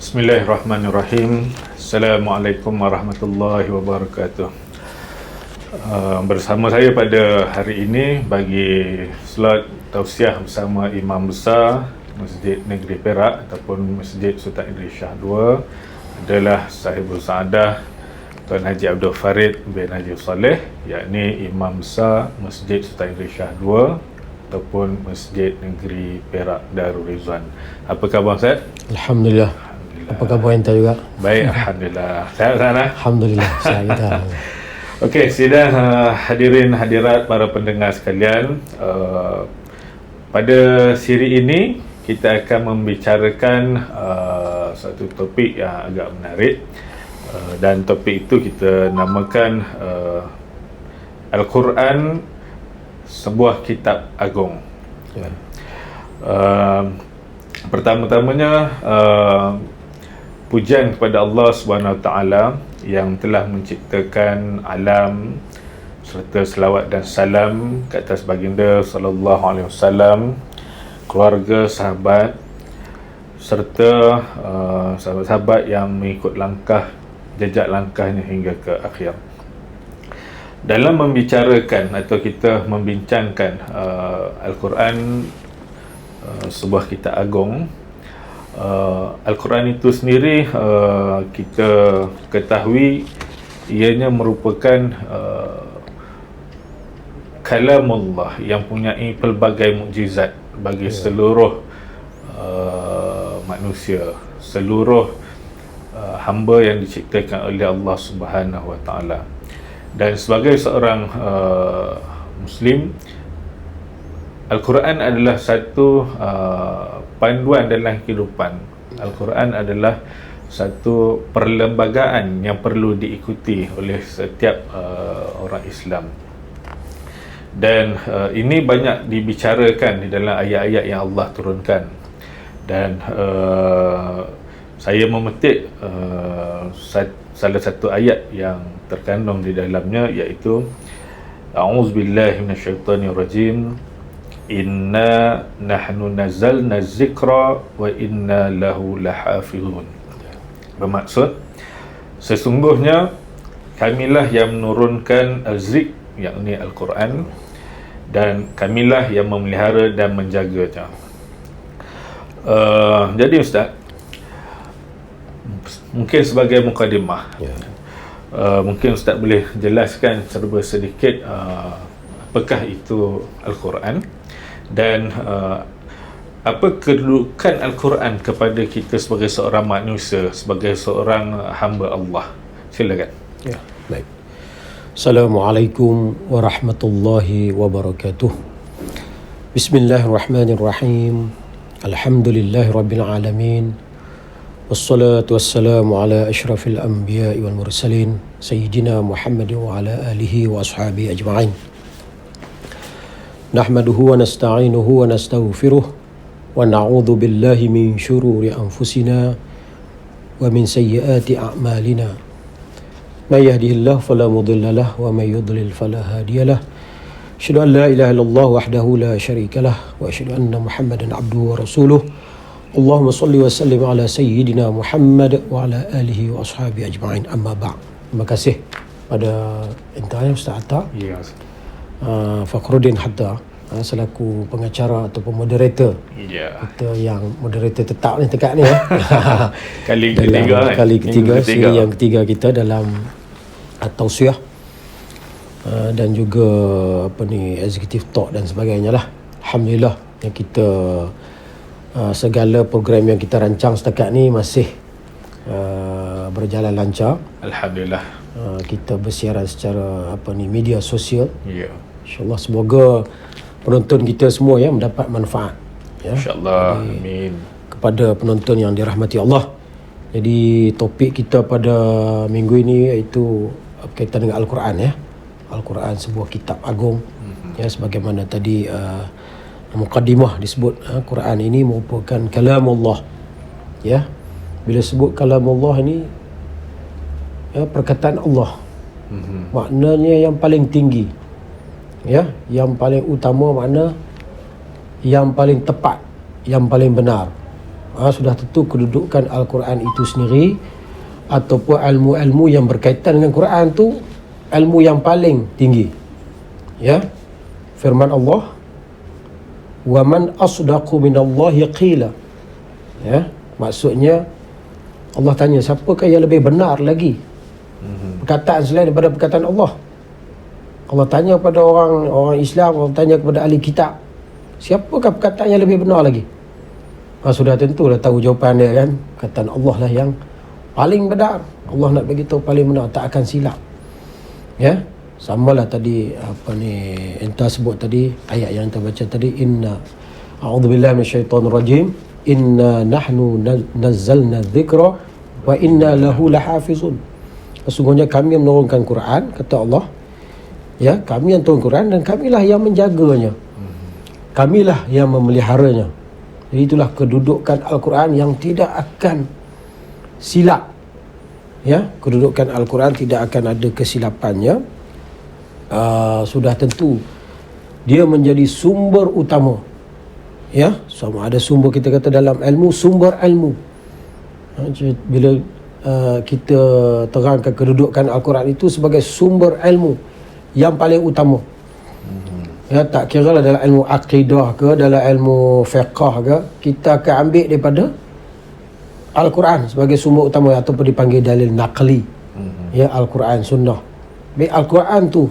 Bismillahirrahmanirrahim. Assalamualaikum warahmatullahi wabarakatuh. Bersama saya pada hari ini bagi slot tausiah bersama Imam Besar Masjid Negeri Perak ataupun Masjid Sultan Idris Shah II adalah Sahibul Saadah Tuan Haji Abdul Farid bin Najib Saleh, yakni Imam Besar Masjid Sultan Idris Shah II ataupun Masjid Negeri Perak Darul Rizwan. Apa khabar Ustaz? Alhamdulillah. Apa khabar anda juga? Baik, Alhamdulillah. Sihat sana? Alhamdulillah, sihat kita. Okey, sidang hadirin hadirat para pendengar sekalian, pada siri ini kita akan membicarakan satu topik yang agak menarik, dan topik itu kita namakan Al-Quran sebuah kitab agung. Ya. Pertama-tamanya pujian kepada Allah Subhanahu Wa Taala yang telah menciptakan alam, serta selawat dan salam ke atas baginda sallallahu alaihi wasallam, keluarga, sahabat, serta sahabat-sahabat yang mengikut jejak langkahnya hingga ke akhir. Dalam membicarakan atau kita membincangkan Al-Quran sebuah kitab agung, Al-Quran itu sendiri kita ketahui ianya merupakan kalamullah yang mempunyai pelbagai mukjizat bagi seluruh manusia, seluruh hamba yang diciptakan oleh Allah Subhanahu Wa Taala. Dan sebagai seorang Muslim, Al-Quran adalah satu panduan dalam kehidupan. Al-Quran adalah satu perlembagaan yang perlu diikuti oleh setiap orang Islam. Dan ini banyak dibicarakan di dalam ayat-ayat yang Allah turunkan. Dan saya memetik salah satu ayat yang terkandung di dalamnya, iaitu A'udzubillahi minasyaitonirrajim, Inna nahnu nazzalna zikra wa inna lahu lahafizun. Bermaksud, sesungguhnya kamilah yang menurunkan al-zik, yakni Al-Quran, dan kamilah yang memelihara dan menjaganya. Jadi Ustaz, mungkin sebagai mukadimah, mungkin Ustaz boleh jelaskan serba sedikit apakah itu Al-Quran dan apa kedudukan Al-Quran kepada kita sebagai seorang manusia, sebagai seorang hamba Allah. Silakan. Ya, baik. Assalamualaikum warahmatullahi wabarakatuh. Bismillahirrahmanirrahim. Alhamdulillahirabbil alamin. Wassalatu wassalamu ala asyrafil anbiya'i wal mursalin sayyidina Muhammadin wa ala alihi wa ashabihi ajma'in. Nahmaduhu wa nasta'inuhu wa nastaghfiruh wa na'udzu billahi min syururi anfusina wa min sayyiati a'malina. May yahdihillahu fala mudilla lahu wa may yudlil fala hadiya lahu. Asyhadu an la ilaha illallah wahdahu la syarika lahu wa asyhadu anna Muhammadan 'abduhu wa rasuluh. Allahumma salli wa sallim ala sayyidina Muhammad wa ala alihi wa ashabihi ajma'in. Amma ba'd. Terima kasih pada intanya Ustaz Atta. Ya. Fakhruddin Hatta selaku pengacara ataupun moderator. Ya. Kita yang moderator tetap ni tekak ni Kali ketiga, kali ketiga, siri yang ketiga kita dalam tausiah dan juga executive talk dan sebagainya lah. Alhamdulillah yang kita segala program yang kita rancang setakat ni masih berjalan lancar. Alhamdulillah. Kita bersiaran secara media sosial. Ya. InsyaAllah semoga penonton kita semua yang mendapat manfaat. Ya. InsyaAllah. Amin. Kepada penonton yang dirahmati Allah. Jadi topik kita pada minggu ini iaitu berkaitan dengan Al-Quran, ya. Al-Quran sebuah kitab agung. Ya, sebagaimana tadi muqaddimah disebut, Quran ini merupakan kalamullah. Ya. Bila sebut kalamullah ini, ya, perkataan Allah. Maknanya yang paling tinggi, ya, yang paling utama, makna yang paling tepat, yang paling benar. sudah tentu kedudukan Al-Quran itu sendiri ataupun ilmu-ilmu yang berkaitan dengan Quran tu ilmu yang paling tinggi. Ya, firman Allah, wa man asdaqu minallahi qila. Ya, maksudnya Allah tanya, siapakah yang lebih benar lagi perkataan selain daripada perkataan Allah? Allah tanya kepada orang Islam, Allah tanya kepada ahli kitab, siapakah perkataan yang lebih benar lagi? Sudah tentulah tahu jawapan dia kan. Perkataan Allah lah yang paling benar. Allah nak beritahu paling benar, tak akan silap. Ya, samalah tadi entah sebut tadi ayat yang kita baca tadi, inna a'udzubillahi minasyaitonir rajim, inna nahnu nazzalna dzikra wa inna lahu lahafizun. Sesungguhnya kami yang menurunkan Quran, kata Allah. Ya, kami yang turun Quran dan kamilah yang menjaganya. Kamilah yang memeliharanya. Jadi itulah kedudukan Al-Quran yang tidak akan silap. Ya, kedudukan Al-Quran tidak akan ada kesilapannya. Sudah tentu dia menjadi sumber utama. Ya, sama ada sumber, kita kata dalam ilmu, sumber ilmu. Bila kita terangkan kedudukan Al-Quran itu sebagai sumber ilmu yang paling utama. Ya, tak kira lah dalam ilmu akidah ke, dalam ilmu fiqh ke, kita akan ambil daripada Al-Quran sebagai sumber utama ataupun dipanggil dalil naqli. Ya, Al-Quran, sunnah. Baik, Al-Quran tu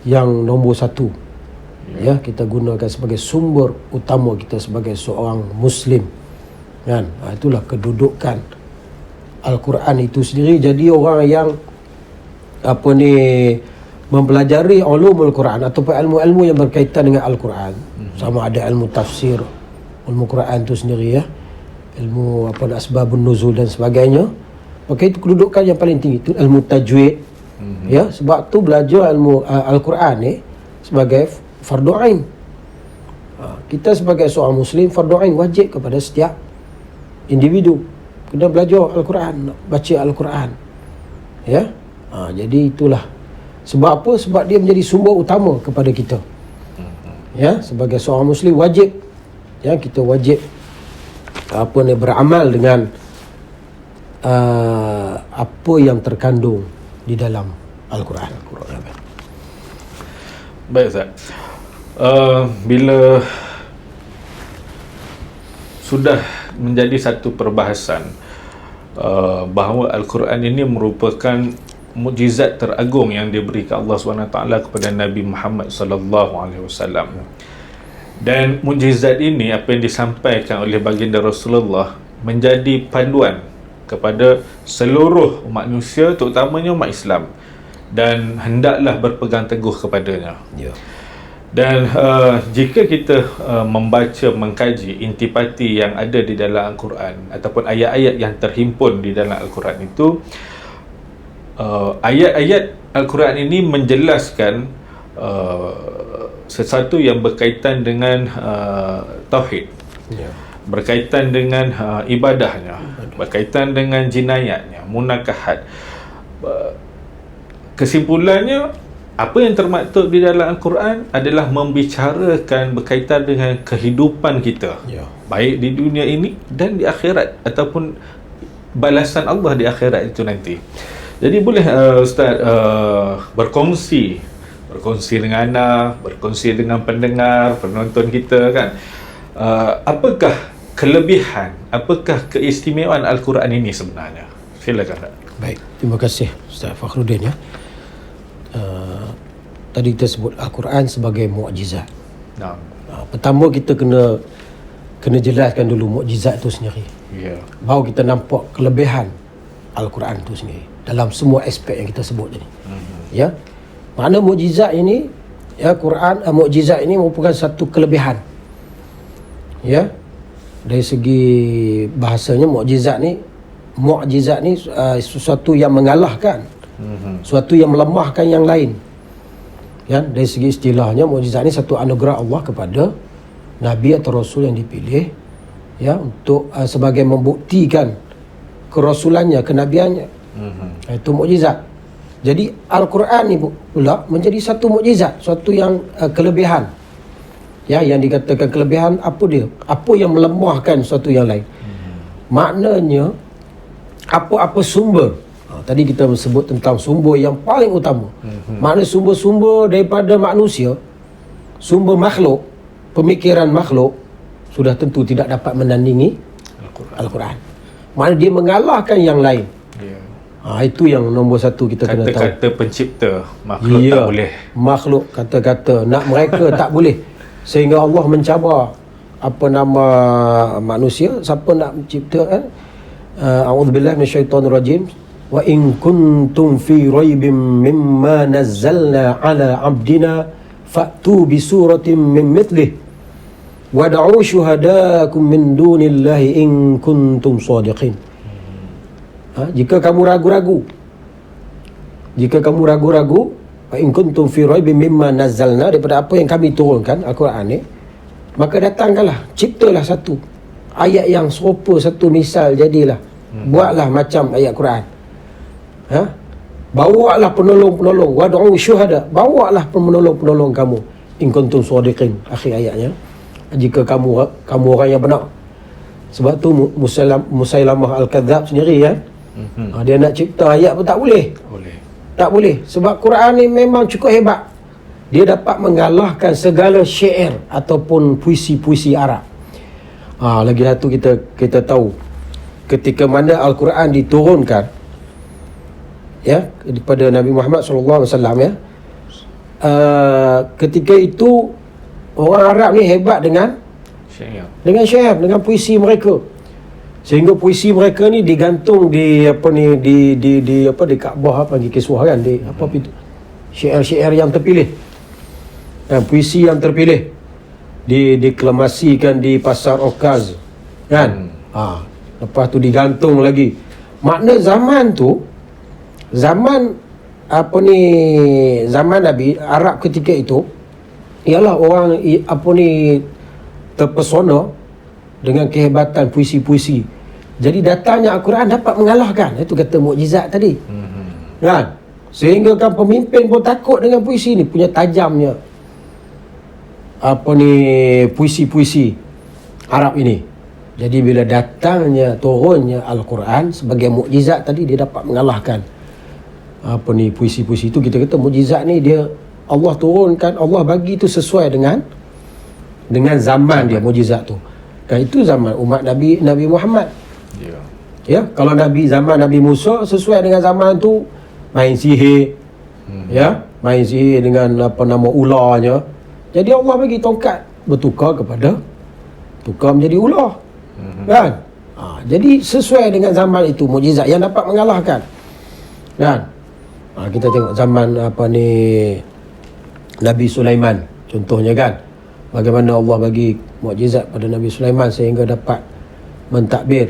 yang nombor satu. Ya, kita gunakan sebagai sumber utama kita sebagai seorang Muslim. Kan? Itulah kedudukan Al-Quran itu sendiri. Jadi orang yang mempelajari ulumul Quran ataupun ilmu-ilmu yang berkaitan dengan Al-Quran, sama ada ilmu tafsir, ilmu Quran itu sendiri, ya, ilmu asbabun nuzul dan sebagainya, maka itu kedudukan yang paling tinggi. Itu ilmu tajwid. Ya, sebab tu belajar ilmu Al-Quran ni sebagai fardu ain. Kita sebagai seorang Muslim, fardu ain wajib kepada setiap individu kena belajar Al-Quran, baca Al-Quran. Ya, jadi itulah sebab apa? Sebab dia menjadi sumber utama kepada kita. Ya, sebagai seorang Muslim wajib, ya, kita wajib beramal dengan apa yang terkandung di dalam Al-Quran. Baik, Ustaz. Bila sudah menjadi satu perbahasan bahawa Al-Quran ini merupakan mukjizat teragung yang diberikan Allah SWT kepada Nabi Muhammad SAW, dan mukjizat ini, apa yang disampaikan oleh baginda Rasulullah, menjadi panduan kepada seluruh umat manusia, terutamanya umat Islam, dan hendaklah berpegang teguh kepadanya. Dan jika kita membaca, mengkaji intipati yang ada di dalam Al-Quran ataupun ayat-ayat yang terhimpun di dalam Al-Quran itu, ayat-ayat Al-Quran ini menjelaskan sesuatu yang berkaitan dengan tauhid, berkaitan dengan ibadahnya, berkaitan dengan jinayatnya, munakahat. Kesimpulannya, apa yang termaktub di dalam Al-Quran adalah membicarakan berkaitan dengan kehidupan kita, baik di dunia ini dan di akhirat, ataupun balasan Allah di akhirat itu nanti. Jadi boleh Ustaz berkongsi dengan anda, berkongsi dengan pendengar, penonton kita kan, apakah kelebihan, apakah keistimewaan Al-Quran ini sebenarnya? Silakan. Baik, terima kasih Ustaz Fakhruddin, ya. Tadi kita sebut Al-Quran sebagai mukjizat. Pertama kita kena jelaskan dulu mukjizat itu sendiri. Baru kita nampak kelebihan Al-Quran itu sendiri dalam semua aspek yang kita sebut tadi. Ya. Makna mukjizat ini, ya, Quran, mukjizat ini merupakan satu kelebihan. Ya. Dari segi bahasanya, mukjizat ni sesuatu yang mengalahkan, sesuatu yang melemahkan yang lain. Ya, dari segi istilahnya, mukjizat ni satu anugerah Allah kepada Nabi atau Rasul yang dipilih, ya, untuk sebagai membuktikan kerasulannya, kenabiannya. Itu mukjizat. Jadi Al-Quran ni pula menjadi satu mukjizat, suatu yang kelebihan. Ya, yang dikatakan kelebihan apa dia? Apa yang melemahkan sesuatu yang lain? Maknanya apa-apa sumber. Tadi kita sebut tentang sumber yang paling utama. Makna sumber-sumber daripada manusia, sumber makhluk, pemikiran makhluk, sudah tentu tidak dapat menandingi Al-Quran. Maknanya dia mengalahkan yang lain. Itu yang nombor satu kita kena tahu. Kata-kata pencipta makhluk tak boleh. Makhluk kata-kata nak mereka tak boleh. Sehingga Allah mencabar apa nama manusia, siapa nak mencipta kan? A'udzubillahi minasyaitonirrajim. Wa in kuntum fi raibim mimma nazzalna ala 'abdina fa'tu bi suratin min mithlihi wad'u syuhadaakum min dunillahi in kuntum shadiqin. Jika kamu ragu-ragu, fa in kuntum fi raibin mimma nazzalna, daripada apa yang kami turunkan Al-Quran ni, maka datangkanlah, ciptalah satu ayat yang serupa, satu misal jadilah. Buatlah macam ayat Quran. Bawalah penolong-penolong, wad'u syuhada, bawalah penolong-penolong kamu in kuntum shadiqin, akhir ayatnya. Jika kamu orang yang benar. Sebab tu Musailamah Al-Kadzab sendiri kan, dia nak cipta ayat pun tak boleh. Tak boleh. Sebab Quran ni memang cukup hebat. Dia dapat mengalahkan segala syair ataupun puisi-puisi Arab. Lagi satu kita tahu, ketika mana Al-Quran diturunkan kepada Nabi Muhammad SAW, ketika itu orang Arab ni hebat dengan syair, dengan puisi mereka. Sehingga puisi mereka ni digantung di di Kaabah, di Kiswah kan, di itu syair-syair yang terpilih, dan puisi yang terpilih diklemasikan di pasar Okaz kan. Lepas tu digantung lagi. Makna zaman tu, zaman Nabi Arab ketika itu ialah orang terpesona dengan kehebatan puisi-puisi. Jadi datangnya Al-Quran dapat mengalahkan. Itu kata mukjizat tadi. Kan? Sehingga kan pemimpin pun takut dengan puisi ni, punya tajamnya puisi-puisi Arab ini. Jadi bila datangnya, turunnya Al-Quran sebagai mukjizat tadi, dia dapat mengalahkan puisi-puisi itu. Kita kata mukjizat ni dia Allah turunkan, Allah bagi tu sesuai dengan zaman dia, mukjizat tu. Kan itu zaman umat Nabi Muhammad. Kalau zaman Nabi Musa, sesuai dengan zaman tu, main sihir. Main sihir dengan ulahnya. Jadi Allah bagi tongkat bertukar menjadi ular. Kan? Jadi sesuai dengan zaman itu, mukjizat yang dapat mengalahkan. Kan? Kita tengok zaman Nabi Sulaiman contohnya kan. Bagaimana Allah bagi mukjizat pada Nabi Sulaiman sehingga dapat mentadbir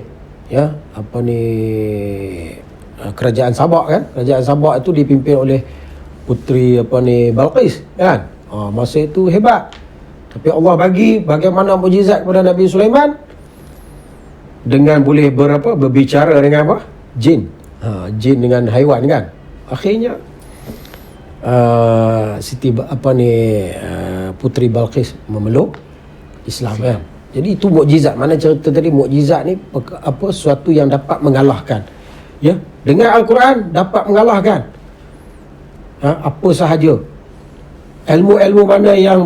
kerajaan Sabak kan. Kerajaan Sabak itu dipimpin oleh puteri Balqis kan. Masa itu hebat. Tapi Allah bagi bagaimana mukjizat kepada Nabi Sulaiman dengan boleh berbicara dengan jin. Jin dengan haiwan kan. Akhirnya puteri Balqis memeluk Islam kan. Jadi itu mukjizat. Mana cerita tadi, mukjizat ni sesuatu yang dapat mengalahkan. Dengan Al-Quran dapat mengalahkan apa sahaja. Ilmu-ilmu mana yang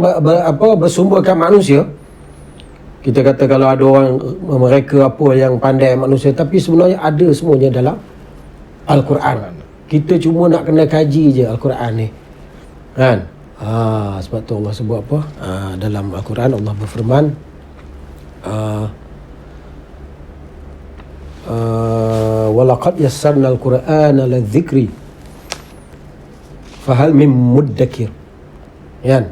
bersumberkan manusia. Kita kata kalau ada orang mereka yang pandai manusia, tapi sebenarnya ada semuanya dalam Al-Quran. Kita cuma nak kena kaji je Al-Quran ni kan. Sebab tu Allah sebut dalam Al-Quran, Allah berfirman walaqad yassarna al-Qur'ana lidzikri fahal min muddakir kan.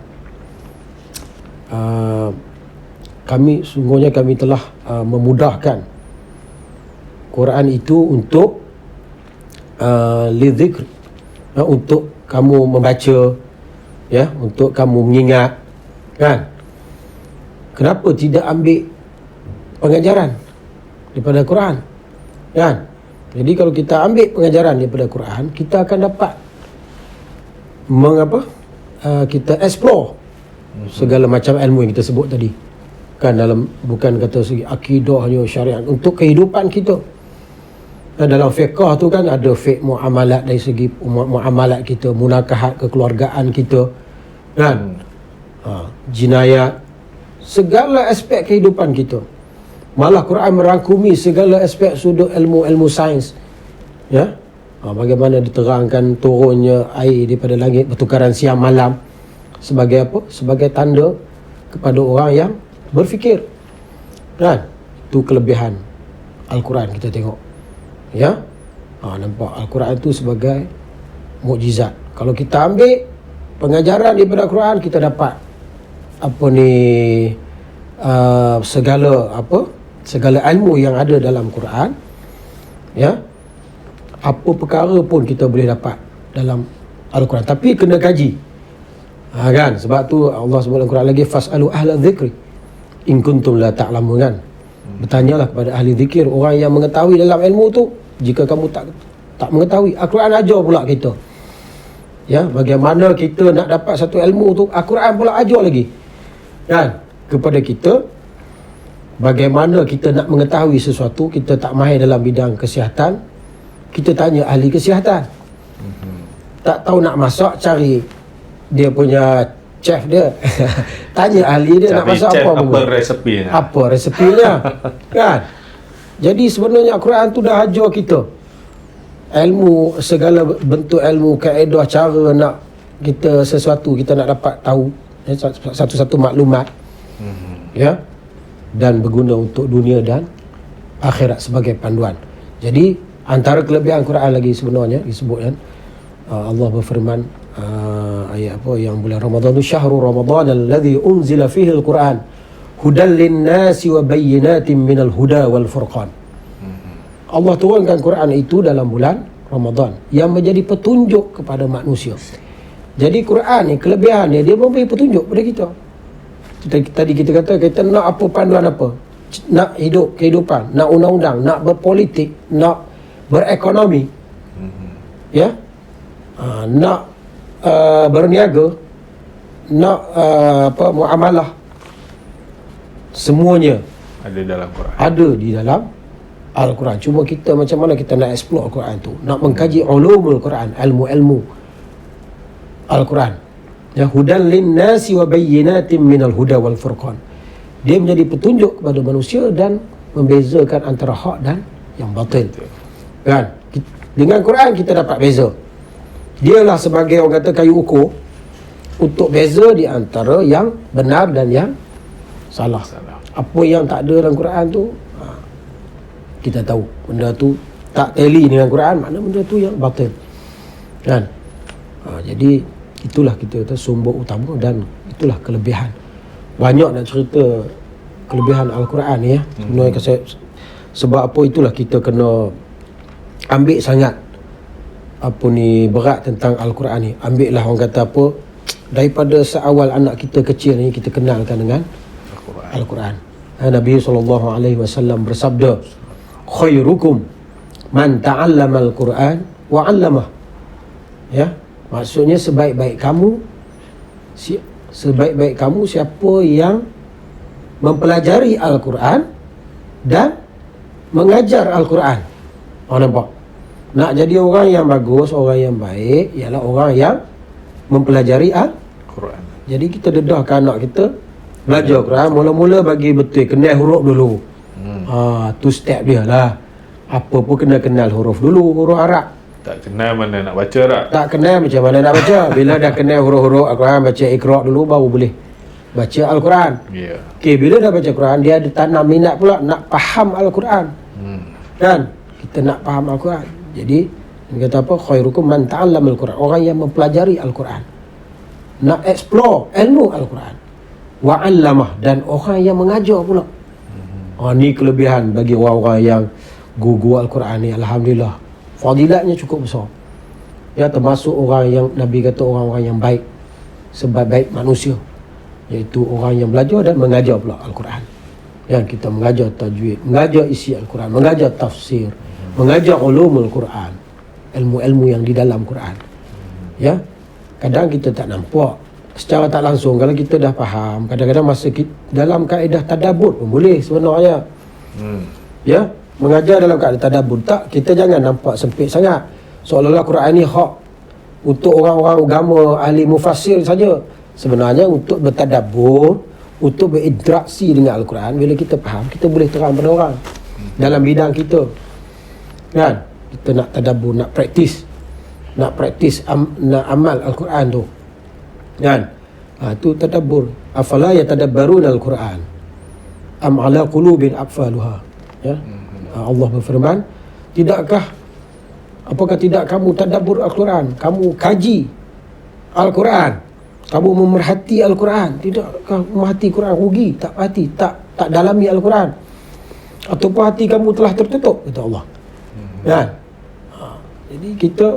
Sungguhnya kami telah memudahkan Quran itu untuk lidzikr, untuk kamu membaca, untuk kamu mengingat kan. Kenapa tidak ambil pengajaran daripada Quran kan? Jadi kalau kita ambil pengajaran daripada Quran, kita akan dapat kita explore segala macam ilmu yang kita sebut tadi. Kan dalam, bukan kata segi akidahnya, syariat, untuk kehidupan kita. Dan dalam fiqh tu kan ada fiqh muamalat, dari segi muamalat kita, munakahat kekeluargaan kita, kan, jinayat, segala aspek kehidupan kita. Malah Quran merangkumi segala aspek sudut ilmu sains, ya. Bagaimana diterangkan turunnya air daripada langit, bertukaran siang malam, sebagai apa? Sebagai tanda kepada orang yang berfikir, kan. Itu kelebihan Al-Quran, kita tengok, ya. Nampak Al-Quran itu sebagai mukjizat. Kalau kita ambil pengajaran daripada Al-Quran, kita dapat segala ilmu yang ada dalam Quran, ya. Apa perkara pun kita boleh dapat dalam Al-Quran, tapi kena kaji, kan. Sebab tu Allah sebut dalam Quran lagi, fas'alu ahla dzikri in kuntum la ta'lamun, kan. Bertanyalah kepada ahli zikir, orang yang mengetahui dalam ilmu tu, jika kamu tak mengetahui. Al-Quran ajar pula kita, ya, bagaimana kita nak dapat satu ilmu tu. Al-Quran pula ajar lagi, kan, kepada kita bagaimana kita nak mengetahui sesuatu. Kita tak mahir dalam bidang kesihatan, kita tanya ahli kesihatan. Tak tahu nak masak, cari dia punya chef dia tanya ahli dia, cari nak masak apa resepinya, apa resepinya kan. Jadi sebenarnya Al-Quran tu dah ajar kita ilmu, segala bentuk ilmu, kaedah, cara nak kita sesuatu, kita nak dapat tahu satu-satu maklumat, ya, dan berguna untuk dunia dan akhirat sebagai panduan. Jadi antara kelebihan Quran lagi sebenarnya disebutkan, Allah berfirman, ayat apa yang bulan Ramadan tu, syahrul Ramadan alladhi unzila fihi al-Quran hudan lin-nasi wa bayyinatin minal huda wal furqan. Allah turunkan Quran itu dalam bulan Ramadan yang menjadi petunjuk kepada manusia. Jadi Quran ni kelebihannya, dia memberi petunjuk kepada kita. Tadi kita kata kita nak apa, panduan apa, nak hidup kehidupan, nak undang-undang, nak berpolitik, nak berekonomi, ya, nak berniaga, nak muamalah, semuanya ada dalam Quran. Ada di dalam Al-Quran. Cuma kita macam mana kita nak explore Al-Quran tu, nak mengkaji ulumul Quran, ilmu-ilmu Al-Quran, ya. Hudan lin-nasi wa bayyinatin minal huda wal furqan. Dia menjadi petunjuk kepada manusia dan membezakan antara hak dan yang batil, kan. Dengan Quran kita dapat beza. Dialah sebagai orang kata kayu ukur untuk beza di antara yang benar dan yang salah. Apa yang tak ada dalam Quran tu, kita tahu benda tu tak tally dengan Quran, makna benda tu yang batil, kan. Jadi itulah kita kata sumber utama dan itulah kelebihan. Banyak nak cerita kelebihan Al-Quran ni, ya. Sebenarnya sebab apa itulah kita kena ambil sangat berat tentang Al-Quran ni. Ambil lah, orang kata apa, daripada seawal anak kita kecil ni kita kenalkan dengan Al-Quran. Nabi SAW bersabda, khairukum man ta'allama al-Quran wa 'allamah, ya. Maksudnya sebaik-baik kamu siapa yang mempelajari Al-Quran dan mengajar Al-Quran. Nampak? Nak jadi orang yang bagus, orang yang baik, ialah orang yang mempelajari Al-Quran. Jadi kita dedahkan anak kita belajar Quran, mula-mula bagi betul, kenal huruf dulu. Tu step dia lah. Apa pun kena kenal huruf dulu, huruf Arab. Tak kenal mana nak baca tak? Tak kenal macam mana nak baca. Bila dah kenal huruf-huruf Al-Quran, baca Iqra' dulu, baru boleh baca Al-Quran. Yeah. Okey, bila dah baca Quran, dia ada tanam minat pula nak faham Al-Quran. Kan? Kita nak faham Al-Quran. Jadi dia kata apa? Khairukum man ta'allama al-Quran. Orang yang mempelajari Al-Quran, nak explore ilmu Al-Quran. Wa 'allamah, dan orang yang mengajar pula. Ni kelebihan bagi orang-orang yang guru Al-Quran ni. Alhamdulillah, fadilatnya cukup besar, ya. Termasuk orang yang Nabi kata orang-orang yang baik, sebaik-baik manusia, iaitu orang yang belajar dan mengajar pula Al-Quran. Yang kita mengajar tajwid, mengajar isi Al-Quran, mengajar tafsir, mengajar ulumul Quran, ilmu-ilmu yang di dalam Quran, ya. Kadang kita tak nampak secara tak langsung kalau kita dah faham, kadang-kadang masa kita, dalam kaedah tadabbur pun boleh sebenarnya. Ya, mengajar dalam kaedah tadabbur tak, kita jangan nampak sempit sangat seolah-olah Quran ni hak untuk orang-orang agama ahli mufassir saja. Sebenarnya untuk bertadabbur, untuk berinteraksi dengan Al-Quran, bila kita faham, kita boleh terang pada orang dalam bidang kita. Kan? Kita nak tadabbur, nak praktis, nak amal Al-Quran tu. Kan? Itu tadabbur. Afala yatadabbaruna Al-Quran am ala qulubin aqfaluha. Ya. Allah berfirman, apakah tidak kamu tadabbur Al-Quran, kamu kaji Al-Quran, kamu memerhati Al-Quran, tidakkah memerhati Quran rugi, tak hati, tak dalami Al-Quran, ataupun hati kamu telah tertutup, kata Allah. Kan? Jadi kita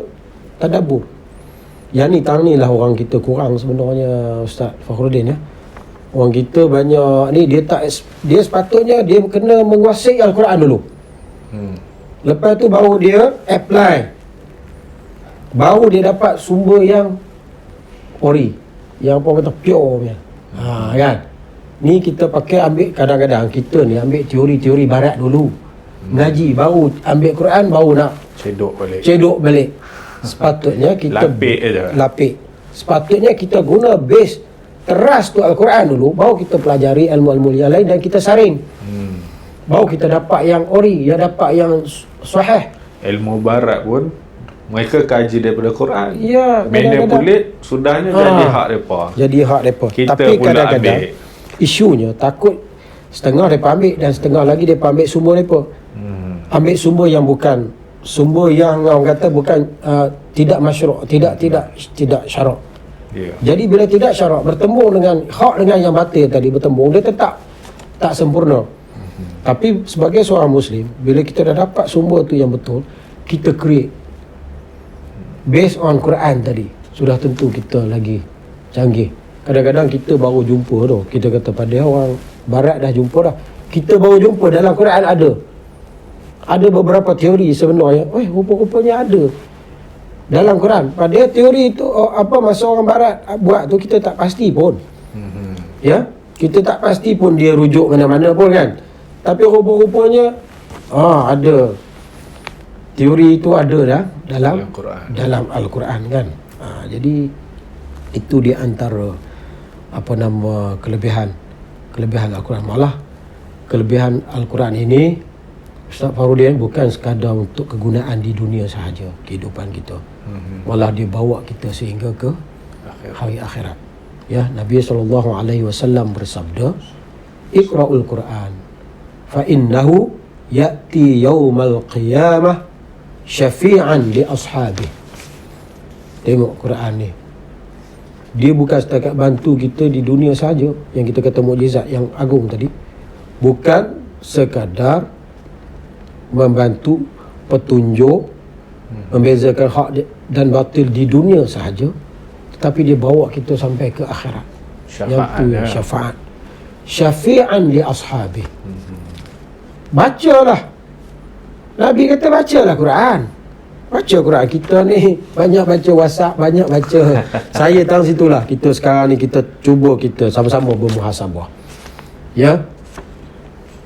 tadabbur. Yang ni tang ni lah orang kita kurang sebenarnya, Ustaz Fakhruddin, ya. Orang kita banyak ni dia sepatutnya dia kena menguasai Al-Quran dulu. Lepas tu baru dia apply, baru dia dapat sumber yang ori, yang apa kata pure punya. Kan? Ni kita pakai ambil, kadang-kadang kita ni ambil teori-teori barat dulu. Mengaji baru ambil Quran, baru nak cedok balik. Sepatutnya kita lapik. Sepatutnya kita guna base teras tu Al-Quran dulu, baru kita pelajari ilmu-ilmu yang lain dan kita saring. Baru kita dapat yang ori, yang dapat yang sahih. Ilmu barat pun mereka kaji daripada Quran. Ya, manipulate sudahnya jadi hak depa. Jadi hak depa. Kita tapi pula kadang-kadang isunya takut setengah depa ambil dan setengah lagi depa ambil sumber depa. Ambil sumber yang bukan, sumber yang orang kata bukan tidak masyru', tidak syarak. Jadi bila tidak syarak bertembung dengan hak dengan yang batil tadi, bertembung, dia tetap tak sempurna. Tapi sebagai seorang Muslim, bila kita dah dapat sumber tu yang betul, kita create based on Quran tadi, sudah tentu kita lagi canggih. Kadang-kadang kita baru jumpa tu, kita kata pada orang barat dah jumpa dah, kita baru jumpa dalam Quran ada beberapa teori sebenarnya, rupa-rupanya ada dalam Quran. Pada teori tu apa masa orang barat buat tu kita tak pasti pun. Ya, kita tak pasti pun dia rujuk mana-mana pun kan. Tapi rupa-rupanya ada teori itu ada dah dalam Al-Quran kan. Jadi itu di antara kelebihan Al-Quran. Malah kelebihan Al-Quran ini, Ustaz Fakhruddin, bukan sekadar untuk kegunaan di dunia sahaja, kehidupan kita. Malah dia bawa kita sehingga ke hari akhirat. Ya, Nabi SAW bersabda, "Iqra'ul Quran fa innahu ya'ti yaumal qiyamah syafi'an li ashabihi." Tengok Quran ni, dia bukan setakat bantu kita di dunia saja, yang kita kata mukjizat yang agung tadi, bukan sekadar membantu petunjuk, membezakan hak dan batil di dunia sahaja, tetapi dia bawa kita sampai ke akhirat. Syafaat. Syafi'an li ashabi. Bacalah. Nabi kata bacalah Quran. Baca Quran. Kita ni banyak baca WhatsApp, banyak baca. Saya tahu situlah. Kita sekarang ni kita cuba kita sama-sama bermuhasabah. Ya.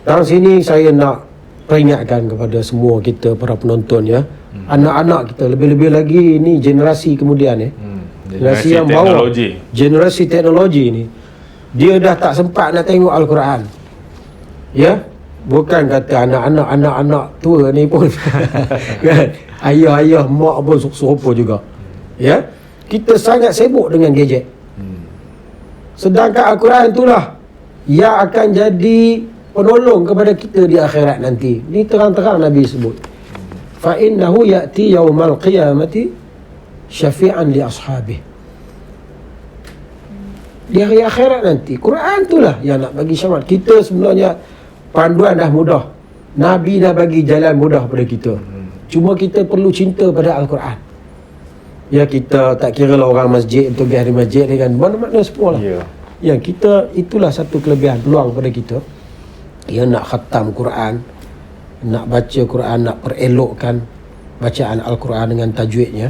Dalam sini saya nak peringatkan kepada semua kita para penonton, ya. Anak-anak kita, lebih-lebih lagi ni generasi kemudian, generasi yang bawa generasi teknologi ni, dia dah tak sempat nak tengok Al-Quran. Ya. Bukan kata anak-anak tua ni pun kan, ayah-ayah mak pun serupa juga. Ya. Kita sangat sibuk dengan gadget. Sedangkan Al-Quran itulah yang akan jadi penolong kepada kita di akhirat nanti. Ini terang-terang Nabi sebut. Fa innahu ya'ti yaumal qiyamati syafi'an li ashabihi. Di hari akhirat nanti, Quran itulah yang nak bagi syafaat. Kita sebenarnya panduan dah mudah. Nabi dah bagi jalan mudah pada kita. Cuma kita perlu cinta pada Al-Quran. Ya, kita tak kira lah orang masjid untuk pergi hari masjid dengan mana-mana semua lah. Ya, kita, itulah satu kelebihan, peluang pada kita. Ya, nak khatam Quran, nak baca Quran, nak perelokkan bacaan Al-Quran dengan tajwidnya,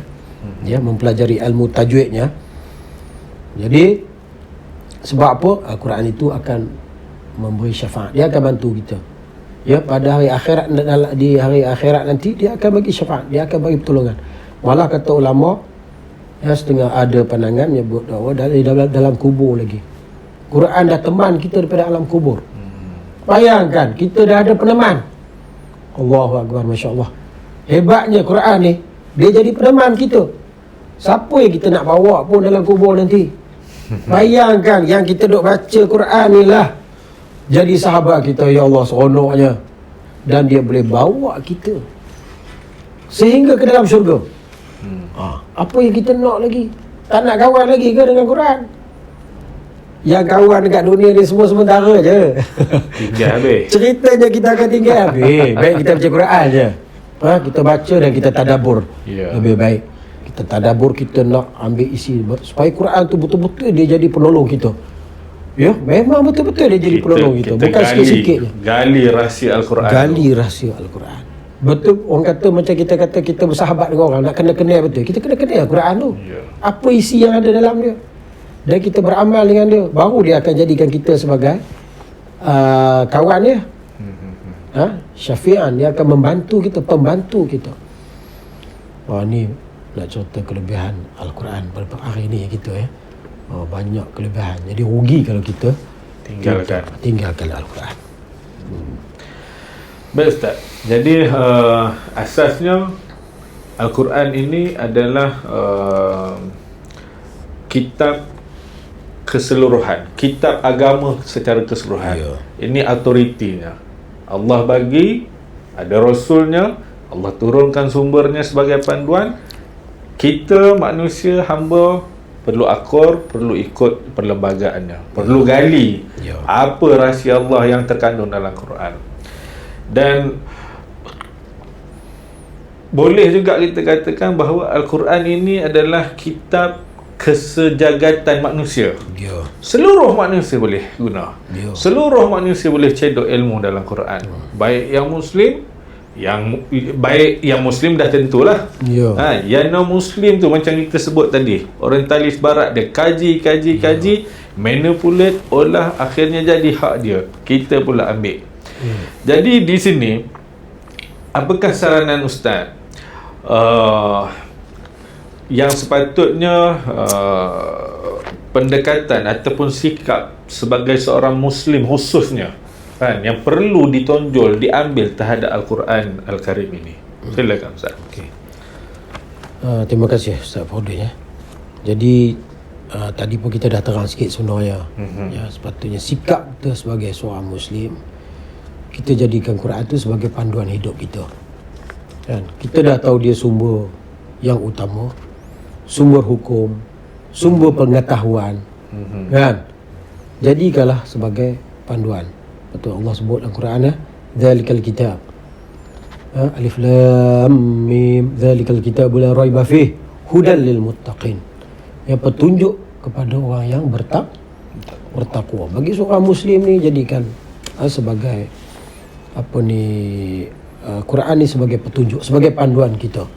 ya, mempelajari ilmu tajwidnya. Jadi Sebab apa? Al-Quran itu akan memberi syafaat. Dia akan bantu kita. Ya, pada hari akhirat, di hari akhirat nanti dia akan bagi syafaat, dia akan bagi pertolongan. Malah kata ulama, ya, setengah ada pandangan nyebut bahawa dalam kubur lagi. Quran dah teman kita daripada alam kubur. Bayangkan, kita dah ada peneman. Allahu Akbar, Masya Allah. Hebatnya Quran ni, dia jadi peneman kita. Siapa yang kita nak bawa pun dalam kubur nanti. Bayangkan, yang kita duk baca Quran ni lah jadi sahabat kita, ya Allah, seronoknya. Dan dia boleh bawa kita sehingga ke dalam syurga. Apa yang kita nak lagi? Tak nak kawan lagi ke dengan Quran? Yang kawan dekat dunia ni semua sementara je. Tinggal habis. Ceritanya kita akan tinggal habis. Baik kita baca Quran je. Kita baca dan kita tadabbur. Lebih baik kita tadabbur, kita nak ambil isi supaya Quran tu betul-betul dia jadi penolong kita. Ya, memang betul-betul dia jadi penolong kita. Bukan sikit-sikit je. Gali rahsia Al-Quran. Gali rahsia Al-Quran. Betul, orang kata macam kita kata kita bersahabat dengan orang, nak kena-kenal betul. Kita kena-kenal Quran tu. Apa isi yang ada dalam dia. Dan kita beramal dengan dia, baru dia akan jadikan kita sebagai kawan dia. Syafi'an, dia akan membantu kita, pembantu kita. Wah, ni nak cerita kelebihan Al-Quran pada hari ni kita ya. Banyak kelebihan. Jadi rugi kalau kita tinggalkan Al-Quran. Baik Ustaz. Jadi asasnya Al-Quran ini adalah kitab keseluruhan, kitab agama secara keseluruhan. Ini autoritinya. Allah bagi, ada Rasulnya, Allah turunkan sumbernya sebagai panduan. Kita manusia hamba perlu akur, perlu ikut perlembagaannya, perlu gali apa rahsia Allah yang terkandung dalam Quran. Dan boleh juga kita katakan bahawa Al-Quran ini adalah kitab kesejagatan manusia. Seluruh manusia boleh guna. Seluruh manusia boleh cedok ilmu dalam Quran. Baik yang Muslim, yang Muslim dah tentulah. Yang non-Muslim tu macam kita sebut tadi, orientalis barat, dia kaji, manipulate, olah, akhirnya jadi hak dia. Kita pula ambil. Jadi di sini, apakah saranan Ustaz? Yang sepatutnya pendekatan ataupun sikap sebagai seorang Muslim khususnya yang perlu ditonjol, diambil terhadap Al-Quran Al-Karim ini. Silakan Ustaz. Terima kasih Ustaz Fadil ya. Jadi tadi pun kita dah terang sikit sebenarnya. Ya, sepatutnya sikap kita sebagai seorang Muslim, kita jadikan Quran itu sebagai panduan hidup kita. Kan? Kita dah tahu dia sumber yang utama, sumber hukum, sumber pengetahuan. Kan? Jadikanlah sebagai panduan. Betul Allah sebut dalam Quran ya, dzalikal kitab. Alif lam mim, dzalikal kitab la raiba fih, hudal lil muttaqin. Yang petunjuk kepada orang yang bertakwa. Bagi seorang Muslim ni jadikan sebagai Quran ni sebagai petunjuk, sebagai panduan kita.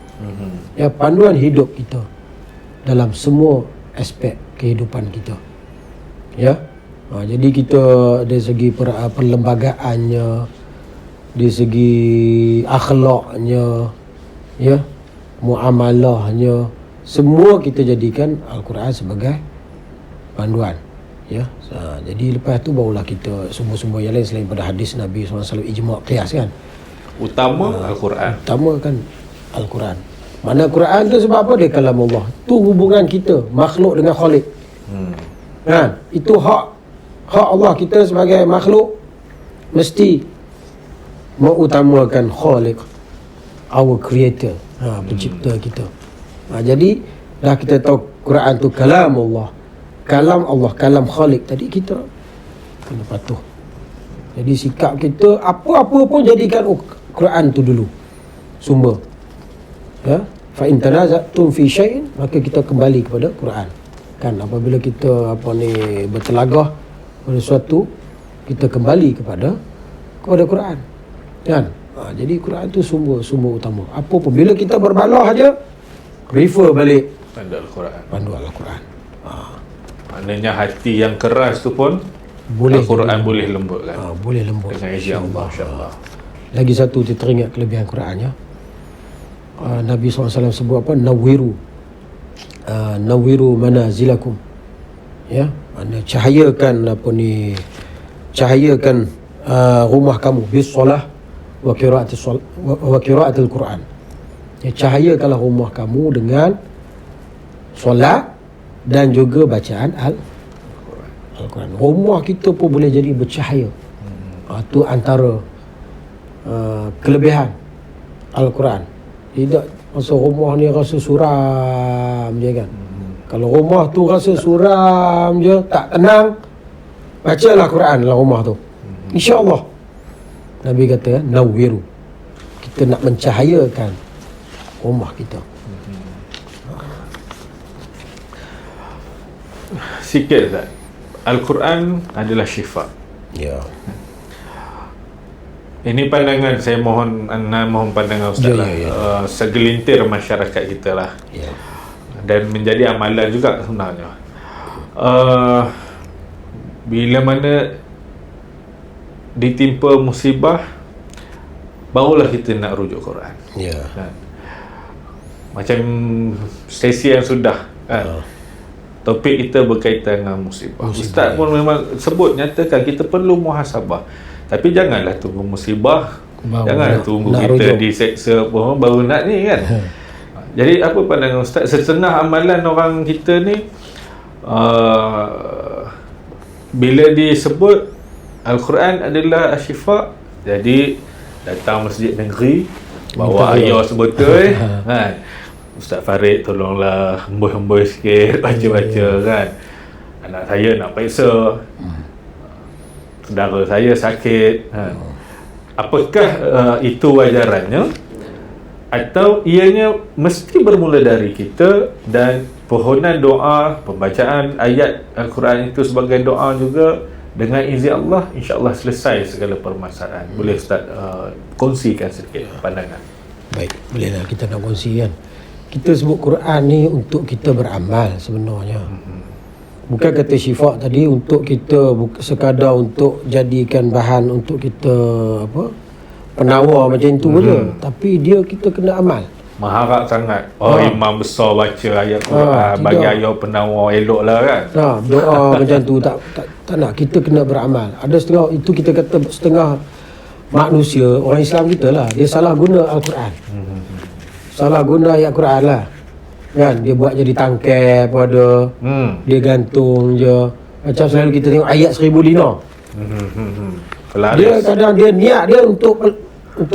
Ya, panduan hidup kita dalam semua aspek kehidupan kita. Ya. Jadi kita dari segi perlembagaannya, dari segi akhlaknya, ya, muamalahnya, semua kita jadikan Al-Quran sebagai panduan. Ya. Jadi lepas tu barulah kita sumber-sumber yang lain selain pada hadis Nabi SAW, ijma' qiyas kan. Utama Al-Quran. Utama kan Al-Quran. Mana Quran tu sebab apa? Dia kalam Allah. Tu hubungan kita makhluk dengan Khalik. Kan? Itu hak Allah kita sebagai makhluk mesti mengutamakan Khalik, our creator, pencipta kita. Jadi dah kita tahu Quran tu kalam Allah. Kalam Allah, kalam Khalik. Tadi kita kena patuh. Jadi sikap kita apa-apa pun jadikan Quran tu dulu sumber. Ya, fa in tanaza'tum fi syai'in, maka kita kembali kepada Quran. Kan apabila kita bertelagah pada sesuatu, kita kembali kepada Quran. Kan? Jadi Quran tu sumber utama. Apa pun bila kita berbalah aja refer balik panduan Al-Quran. Panduan Al-Quran. Maknanya hati yang keras tu pun Boleh Al-Quran boleh lembutkan boleh lembut dengan izin Allah, insya-Allah. Lagi satu kita teringat kelebihan Quran ya. Nabi SAW sebut apa? Nawwiru manazilakum. Ya, mana cahayakan cahayakan rumah kamu bis solah wa qiraatil Quran. Ya, cahayakanlah rumah kamu dengan solat dan juga bacaan Al-Quran. Rumah kita pun boleh jadi bercahaya. Itu antara kelebihan Al-Quran. Tidak masa rumah ni rasa suram je kan. Kalau rumah tu rasa suram je, tak tenang, bacalah Quran dalam rumah tu. InsyaAllah. Nabi kata nawwiru. Kita nak mencahayakan rumah kita. Sikit Ustaz. Al-Quran adalah syifa. Ya. Ini pandangan saya mohon pandangan Ustaz lah. Segelintir masyarakat kita lah. Ya. Dan menjadi amalan juga sebenarnya. Bila mana ditimpa musibah, barulah kita nak rujuk Quran. Ya. Kan? Macam sesi yang sudah kan? Topik kita berkaitan dengan musibah. Ustaz pun memang sebut, nyatakan kita perlu muhasabah. Tapi janganlah tunggu musibah, janganlah tunggu kita rujuk, diseksa pun baru nak ni kan. Jadi apa pandangan Ustaz? Setengah amalan orang kita ni bila disebut Al-Quran adalah syifa, jadi datang masjid negeri, bawa ayah sebetul kan. Ustaz Farid tolonglah hembus-hembus sikit, baca-baca kan. Anak saya nak periksa, saudara saya sakit kan. Apakah itu wajarannya, atau ianya mesti bermula dari kita, dan pohonan doa, pembacaan ayat Al-Quran itu sebagai doa juga, dengan izin Allah insya-Allah selesai segala permasalahan. Boleh Ustaz kongsikan sedikit pandangan? Baik, bolehlah kita nak kongsi kan. Kita sebut Quran ni untuk kita beramal sebenarnya. Bukan kata syifa tadi untuk kita sekadar untuk jadikan bahan untuk kita penawar macam tu je. Tapi dia kita kena amal. Mengharap sangat imam besar baca ayat Quran bagi ayat penawar elok lah kan. Doa macam tu tak nak. Kita kena beramal. Ada setengah itu kita kata setengah manusia, orang Islam kita lah, dia salah guna Al-Quran. Salah guna ayat Quran lah kan. Dia buat jadi tangkai pada dia gantung je. Macam selalu kita tengok ayat 1000 dinar. Dia kadang dia niat dia untuk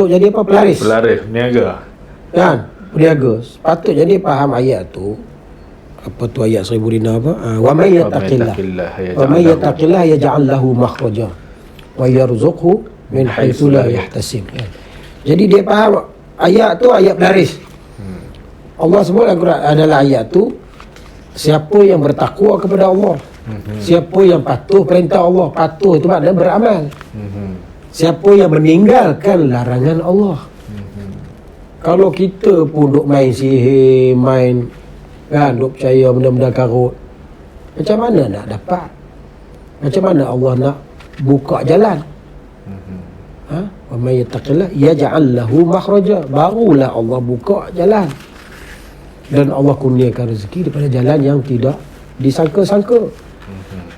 jadi apa? Pelaris, niaga kan, berniaga. Sepatutnya dia faham ayat tu. Apa tu ayat 1000 dinar apa? Wa may yattaqillah yaj'al lahu makhraja wa yarzuqhu min haitsu la yahtasib. Jadi dia faham ayat tu ayat pelaris. Allah sebut Al-Quran adalah ayat tu, siapa yang bertakwa kepada Allah, siapa yang patuh perintah Allah. Patuh itu maknanya beramal. Siapa yang meninggalkan larangan Allah. Kalau kita pun duk main sihir, main kan, duk percaya benda-benda karut, macam mana nak dapat? Macam mana Allah nak buka jalan? Wa may yattaqillah yaj'al lahu makhraja. Barulah Allah buka jalan. Dan Allah kurniakan rezeki daripada jalan yang tidak disangka-sangka.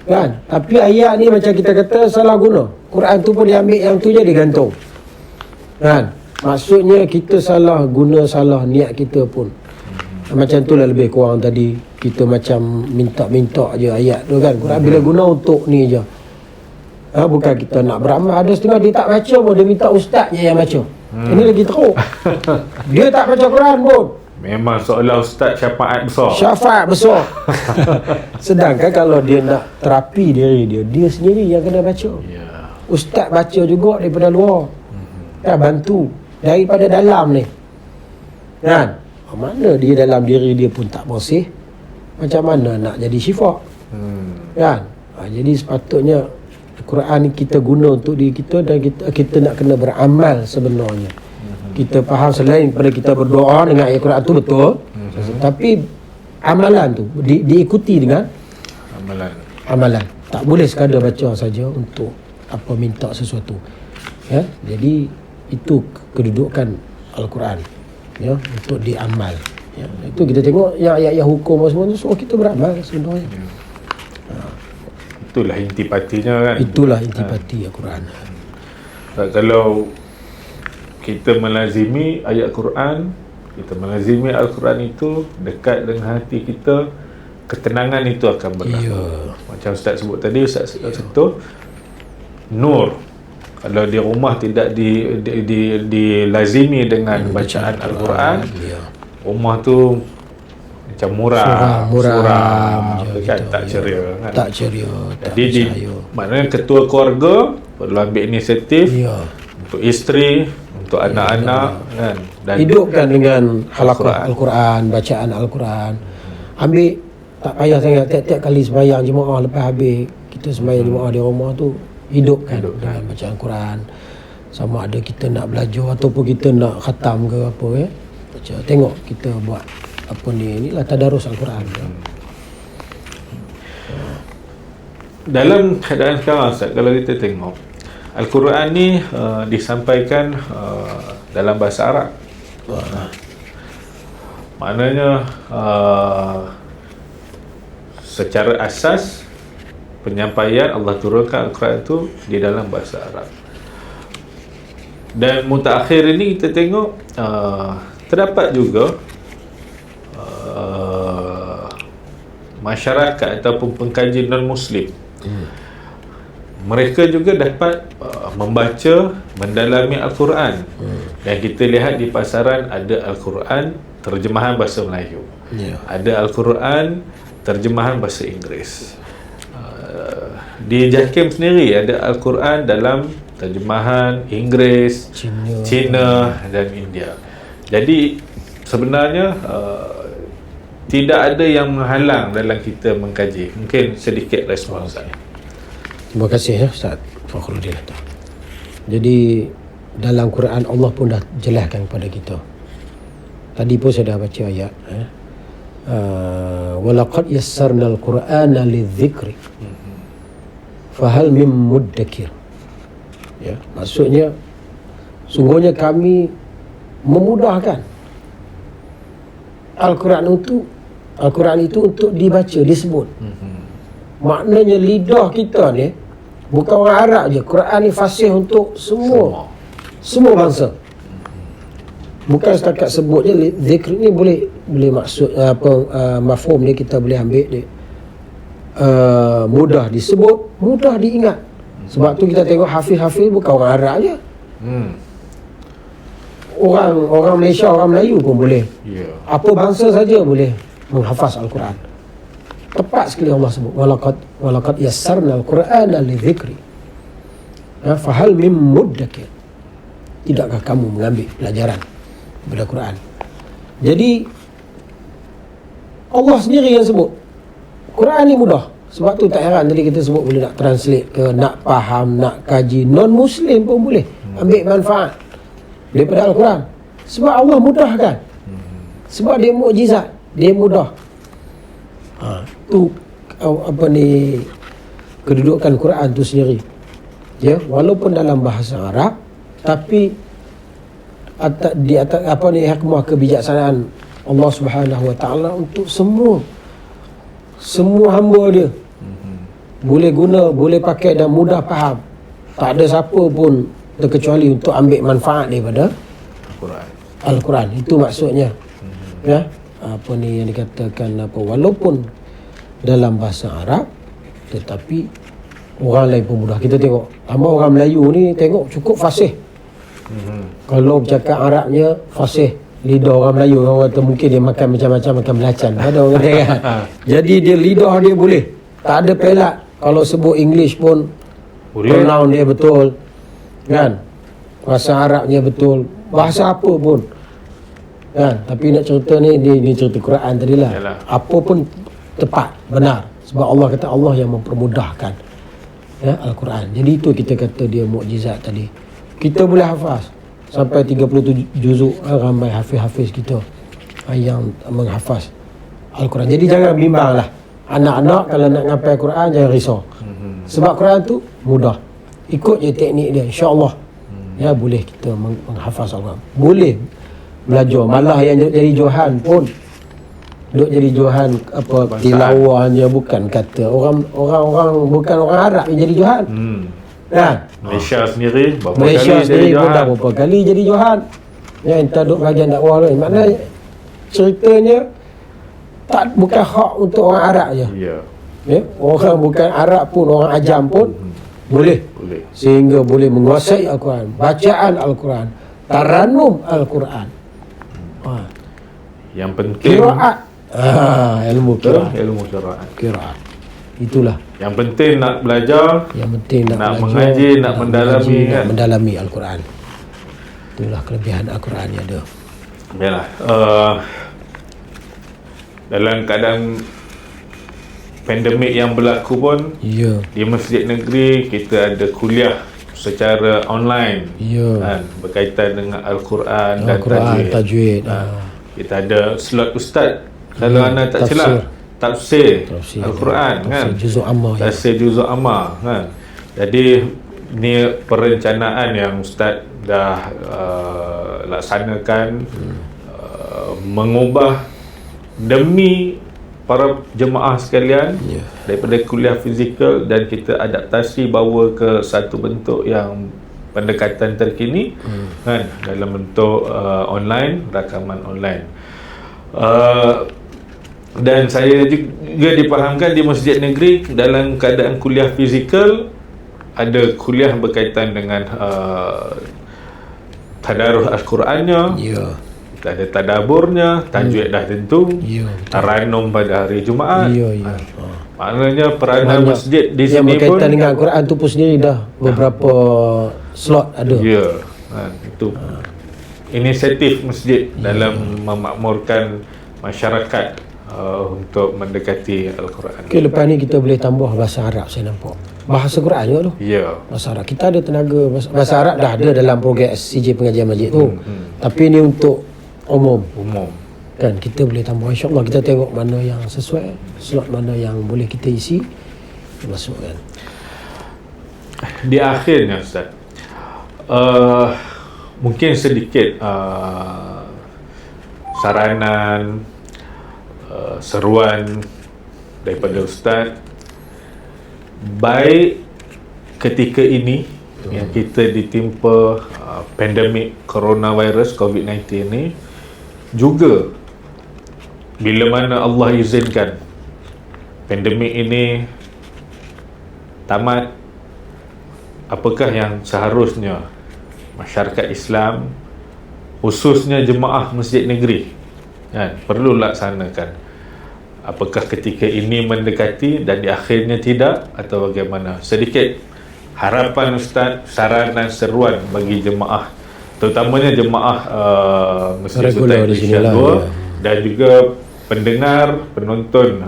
Kan? Tapi ayat ni macam kita kata salah guna. Quran tu pun diambil, yang tu je digantung. Kan? Maksudnya kita salah guna, salah niat kita pun. Macam tu lah lebih kurang tadi. Kita macam minta-minta je ayat tu kan. Quran bila guna untuk ni je. Bukan kita nak beramal. Ada setengah dia tak baca pun, dia minta ustaz je yang baca. Ini lagi teruk. Dia tak baca Quran pun. Memang seolah ustaz syafaat besar. Sedangkan kalau dia nak terapi diri dia, dia sendiri yang kena baca. Ustaz baca juga daripada luar. Bantu daripada dalam ni. Kan? Mana dia dalam diri dia pun tak bersih, macam mana nak jadi syifa? Kan? Jadi sepatutnya Quran ni kita guna untuk diri kita, dan kita nak kena beramal sebenarnya. Kita faham selain daripada kita berdoa dengan ayat Quran tu betul, tapi amalan tu diikuti dengan amalan. Tak boleh sekadar baca saja untuk apa minta sesuatu. Ya, jadi itu kedudukan Al-Quran, ya, untuk diamal. Ya, itu kita tengok yang ayat-ayat hukum semua tu suruh kita beramal sebenarnya. Itulah intipatinya kan. Itulah intipati Al-Quran. Kalau kita melazimi ayat Quran, kita melazimi Al-Quran itu dekat dengan hati kita, ketenangan itu akan berlaku. Macam Ustaz sebut tadi, Ustaz sentuh nur. Kalau di rumah tidak dilazimi dengan bacaan Al-Quran, rumah tu macam muram kan, tak ceria kan. Tak ceria, tak Jadi maknanya ketua keluarga perlu ambil inisiatif untuk isteri, untuk anak-anak kan, dan hidupkan dengan halaqah Al-Quran, bacaan Al-Quran. Ambil, tak payah sangat tiap-tiap kali sembahyang jemaah lepas habis kita sembahyang jemaah di rumah tu, hidupkan dengan bacaan Quran. Sama ada kita nak belajar ataupun kita nak khatam ke apa, ya. Baca, tengok kita buat apa ni, inilah tadarus Al-Quran. Dalam keadaan sekarang Ustaz, kalau kita tengok Al-Quran ni disampaikan dalam bahasa Arab. Maknanya secara asas penyampaian Allah turunkan Al-Quran itu di dalam bahasa Arab. Dan mutakhir ini kita tengok terdapat juga masyarakat ataupun pengkaji non-Muslim. Mereka juga dapat membaca, mendalami Al-Quran. Dan kita lihat di pasaran ada Al-Quran terjemahan bahasa Melayu, ada Al-Quran terjemahan bahasa Inggeris. Di JAKIM sendiri ada Al-Quran dalam terjemahan Inggeris, Cina dan India. Jadi sebenarnya tidak ada yang menghalang dalam kita mengkaji. Mungkin sedikit respon saya. Terima kasih ya Ustaz Fakhruddin. Jadi dalam Quran Allah pun dah jelaskan kepada kita. Tadi pun saya dah baca ayat, walaqad yassarna al-Qur'ana lidh-dhikri fahal min muddakir. Ya, maksudnya sungguhnya kami memudahkan Al-Quran itu untuk dibaca, disebut. Maknanya lidah kita ni bukan orang Arab je. Quran ni fasih untuk semua bangsa. Bukan setakat sebut je. Zikr ni boleh maksud mafhum dia kita boleh ambil dia. Mudah disebut, mudah diingat. Sebab tu kita tengok hafiz-hafiz bukan orang Arab je. Orang Malaysia, orang Melayu pun boleh. Apa bangsa saja boleh menghafaz Al-Quran. Tepat sekali Allah sebut walaqad yassarna al-Qur'ana lidh-dhikri fahal min muddakir. Tidakkah kamu mengambil pelajaran daripada Quran? Jadi Allah sendiri yang sebut Quran ni mudah. Sebab tu tak heran tadi kita sebut boleh nak translate ke, nak faham, nak kaji. Non-Muslim pun boleh ambil manfaat daripada Al-Quran. Sebab Allah mudahkan. Sebab dia mukjizat, dia mudah. Tu apa ni kedudukan Quran tu sendiri. Ya, walaupun dalam bahasa Arab, tapi di atas apa ni hikmah kebijaksanaan Allah Subhanahu Wa Taala untuk semua hamba dia. Boleh guna, boleh pakai dan mudah faham. Tak ada siapa pun terkecuali untuk ambil manfaat daripada Al-Quran. Itu maksudnya. Ya, apa ni yang dikatakan apa, walaupun dalam bahasa Arab tetapi orang lain pun mudah. Kita tengok tambah orang Melayu ni tengok cukup fasih. Kalau bercakap Arabnya fasih, lidah orang Melayu, orang kata mungkin dia makan macam-macam, makan belacan. Ada orang kata kan. Jadi dia lidah dia boleh, tak ada pelak. Kalau sebut English pun pronoun dia betul kan, bahasa Arabnya betul, bahasa apa pun kan. Tapi nak cerita ni dia cerita Quran tadilah. Apa pun tepat, benar. Sebab Allah kata Allah yang mempermudahkan ya, Al-Quran. Jadi itu kita kata dia mukjizat tadi. Kita boleh hafaz sampai 37 juzuk. Ramai hafiz-hafiz kita yang menghafaz Al-Quran. Jadi jangan bimbang lah Anak-anak kalau nak ngapai Quran jangan risau. Sebab Quran tu mudah. Ikut je teknik dia, insya-Allah. Ya, boleh kita menghafaz Al-Quran. Boleh belajar. Malah yang jadi johan pun duk jadi johan apa tilawahnya, bukan kata orang bukan orang Arab yang jadi johan. Kan? Malaysia sendiri berapa Malaysia kali sendiri jadi pun dah johan? berapa kali jadi johan. Ya, entah duk bahagian dakwah lain. Maknanya ceritanya tak bukan hak untuk orang Arab je. Ya, Ya, orang bukan Arab pun, orang ajam pun boleh. Sehingga boleh menguasai Al-Quran, bacaan Al-Quran, taranum Al-Quran. Yang penting Qiraat. Ilmu qiraat. ilmu qiraat. Qiraat. Itulah Yang penting nak belajar, yang penting nak belajar, mengaji, nak mendalami, mengaji, kan? nak mendalami Al-Quran. Itulah kelebihan Al-Quran yang ada. Yalah, dalam keadaan pandemik yang berlaku pun, Ya. di masjid negeri kita ada kuliah secara online, Ya. kan, berkaitan dengan Al-Quran dan Al-Quran, tajwid. Kita ada slot ustaz kalau anda tak tafsir. silap, tafsir Tafsir. Al-Quran, kan, Tafsir juzuk amma, ya. tafsir juzuk amma, kan. Jadi ni perencanaan yang ustaz dah laksanakan, mengubah demi para jemaah sekalian, daripada kuliah fizikal, dan kita adaptasi bawa ke satu bentuk yang pendekatan terkini, kan, dalam bentuk online, rakaman online. Dan saya juga dipahamkan di masjid negeri dalam keadaan kuliah fizikal ada kuliah berkaitan dengan tadarus Al-Qurannya, Ya. ada tadaburnya, tajwid dah tentu, Ya. taranum pada hari Jumaat. Ya, ya. Maknanya peranan Banyak masjid di yang sini pun berkaitan dengan Al-Quran tu pun sendiri dah beberapa slot ada. ya, itu inisiatif masjid dalam memakmurkan masyarakat untuk mendekati Al-Quran. Okey, lepas ni kita boleh tambah bahasa Arab, saya nampak. Bahasa Quran juga tu. Ya, Bahasa Arab. Kita ada tenaga bahasa Arab dah ada dalam program SCJ pengajian masjid tu. Tapi ni untuk umum. umum. Kan kita boleh tambah, insya-Allah kita tengok mana yang sesuai, slot mana yang boleh kita isi, kita masukkan. Di akhirnya Ustaz, mungkin sedikit saranan, seruan daripada Ustaz, baik ketika ini yang kita ditimpa pandemik coronavirus COVID-19 ni, juga bila mana Allah izinkan pandemik ini tamat, apakah yang seharusnya masyarakat Islam, khususnya jemaah masjid negeri, kan, perlu laksanakan? Apakah ketika ini mendekati dan di akhirnya tidak, atau bagaimana? Sedikit harapan Ustaz, saran dan seruan bagi jemaah, terutamanya jemaah Masjid Sultan Regular di sini lah, 2 ya. dan juga pendengar, penonton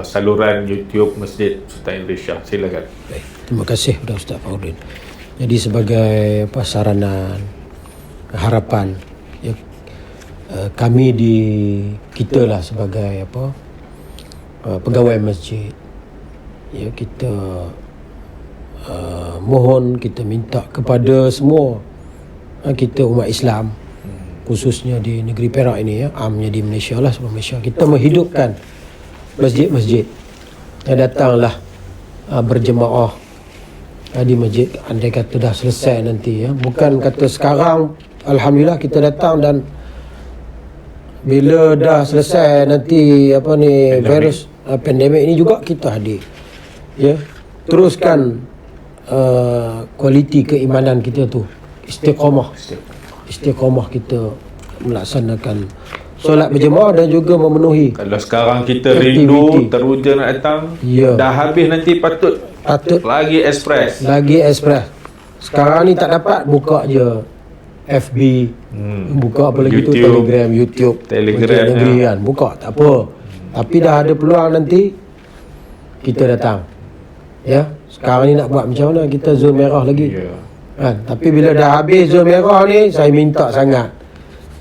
saluran YouTube Masjid Sultan Indonesia. Silakan. Baik, terima kasih kepada Ustaz Faudin. Jadi sebagai apa, saranan, harapan, ya, kami di kita lah sebagai apa, pegawai masjid, ya, kita mohon, kita minta kepada semua kita umat Islam, khususnya di negeri Perak ini, ya, amnya di Malaysia lah, sebab Malaysia kita menghidupkan masjid-masjid. Datanglah berjemaah di masjid. Andai kata dah selesai nanti, ya, bukan kata sekarang alhamdulillah kita datang dan bila dah selesai nanti apa ni, virus pandemik ini juga kita hadir, ya, teruskan kualiti keimanan kita tu, istiqamah kita melaksanakan solat berjemaah dan juga memenuhi. Kalau sekarang kita Aktiviti. rindu, teruja nak datang, Ya. dah habis nanti patut lagi ekspres. Sekarang ni tak dapat, buka je FB, buka apa lagi tu, Telegram, YouTube, Telegram, Masjid negeri, ya. kan, buka tak apa. Tapi dah ada peluang nanti kita datang, ya. Sekarang ni nak buat macam mana, kita zon merah lagi, Ya. kan. Tapi bila dah habis zon merah ni, saya minta sangat,